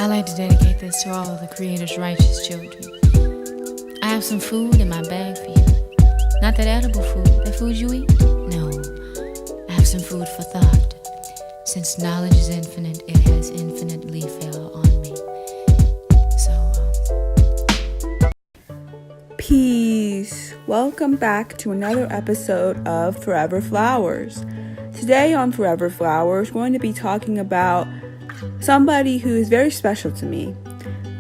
I like to dedicate this to all of the Creator's righteous children. I have some food in my bag for you. Not that edible food, that food you eat. No, I have some food for thought. Since knowledge is infinite, it has infinitely fell on me. Peace. Welcome back to another episode of Forever Flowers. Today on Forever Flowers, we're going to be talking about somebody who is very special to me.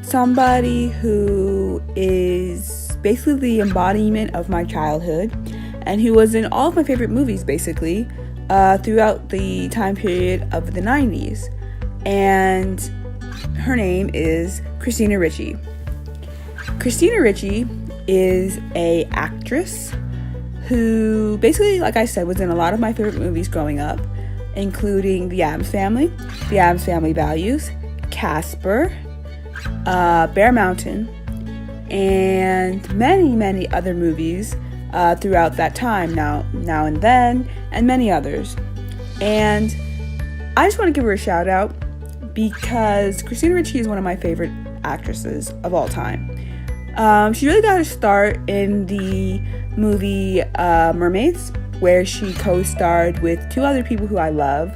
Somebody who is basically the embodiment of my childhood and who was in all of my favorite movies basically throughout the time period of the 90s. And her name is Christina Ricci. Christina Ricci is an actress who basically, like I said, was in a lot of my favorite movies growing up, including The Addams Family, The Addams Family Values, Casper, Bear Mountain, and many other movies throughout that time, Now and Then, and many others. And I just want to give her a shout out because Christina Ricci is one of my favorite actresses of all time. She really got her start in the movie Mermaids, where she co-starred with two other people who I love,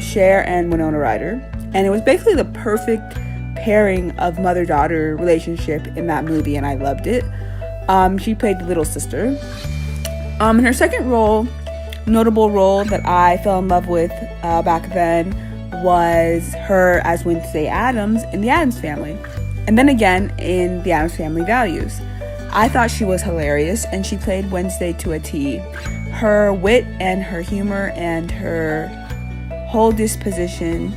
Cher and Winona Ryder. And it was basically the perfect pairing of mother-daughter relationship in that movie, and I loved it. She played the little sister. And her second notable role that I fell in love with back then was her as Wednesday Addams in The Addams Family. And then again in The Addams Family Values. I thought she was hilarious, and she played Wednesday to a T. Her wit and her humor and her whole disposition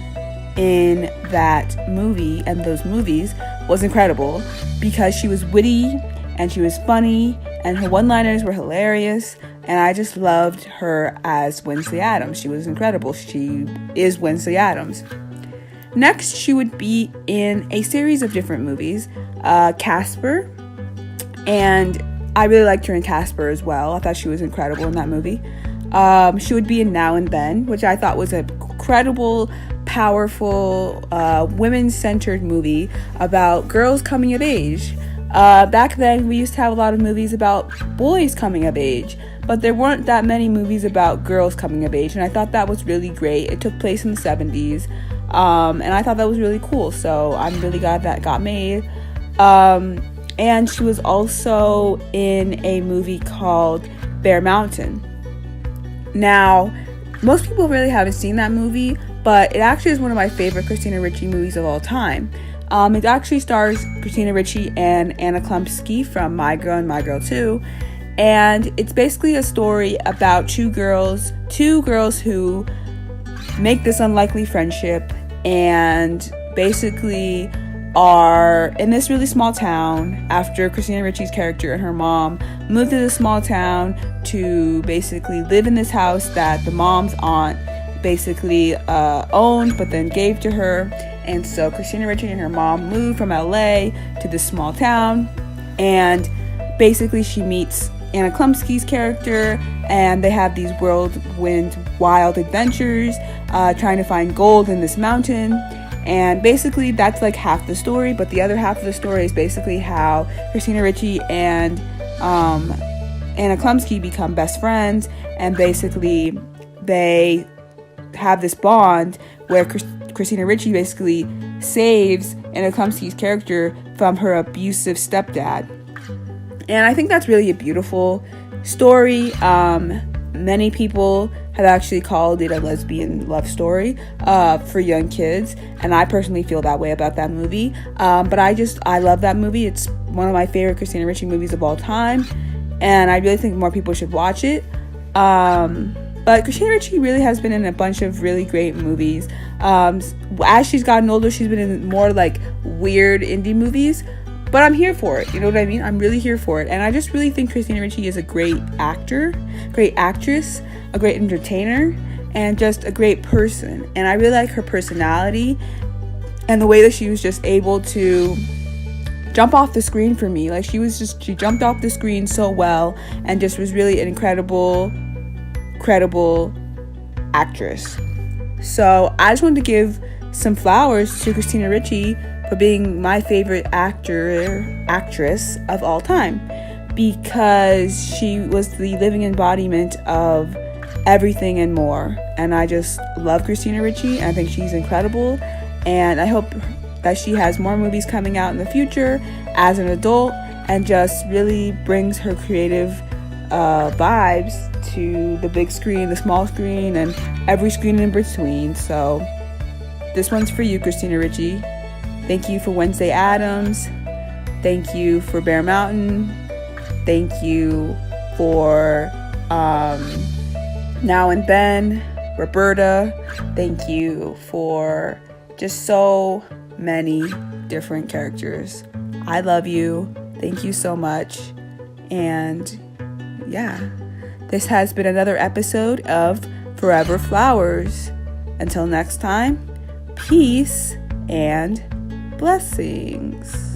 in that movie and those movies was incredible because she was witty and she was funny and her one-liners were hilarious, and I just loved her as Wednesday Addams. She was incredible. She is Wednesday Addams. Next, she would be in a series of different movies, Casper, and I really liked her in Casper as well. I thought she was incredible in that movie. She would be in Now and Then, which I thought was a incredible, powerful, women-centered movie about girls coming of age. Back then, we used to have a lot of movies about boys coming of age, but there weren't that many movies about girls coming of age, and I thought that was really great. It took place in the 70s, and I thought that was really cool, so I'm really glad that got made. And she was also in a movie called Bear Mountain. Now, most people really haven't seen that movie, but it actually is one of my favorite Christina Ricci movies of all time. It actually stars Christina Ricci and Anna Klumsky from My Girl and My Girl 2. And it's basically a story about two girls who make this unlikely friendship and basically are in this really small town after Christina Ricci's character and her mom moved to this small town to basically live in this house that the mom's aunt basically owned but then gave to her. And so Christina Ricci and her mom moved from LA to this small town, and basically she meets Anna Klumsky's character, and they have these whirlwind wild adventures trying to find gold in this mountain. And basically that's like half the story, but the other half of the story is basically how Christina Ricci and Anna Klumsky become best friends, and basically they have this bond where Christina Ricci basically saves Anna Klumsky's character from her abusive stepdad. And I think that's really a beautiful story. Many people have actually called it a lesbian love story for young kids, and I personally feel that way about that movie. But I love that movie. It's one of my favorite Christina Ricci movies of all time, and I really think more people should watch it. But Christina Ricci really has been in a bunch of really great movies. As she's gotten older, she's been in more like weird indie movies, but I'm here for it. You know what I mean? I'm really here for it. And I just really think Christina Ricci is a great actor, great actress, a great entertainer, and just a great person. And I really like her personality and the way that she was just able to jump off the screen for me. Like she jumped off the screen so well and just was really an incredible actress. So I just wanted to give some flowers to Christina Ricci for being my favorite actress of all time, because she was the living embodiment of everything and more. And I just love Christina Ricci. I think she's incredible, and I hope that she has more movies coming out in the future as an adult and just really brings her creative vibes to the big screen, the small screen, and every screen in between. So this one's for you, Christina Ricci. Thank you for Wednesday Addams. Thank you for Bear Mountain. Thank you for Now and Then, Roberta. Thank you for just so many different characters. I love you. Thank you so much. And yeah, this has been another episode of Forever Flowers. Until next time, peace and blessings.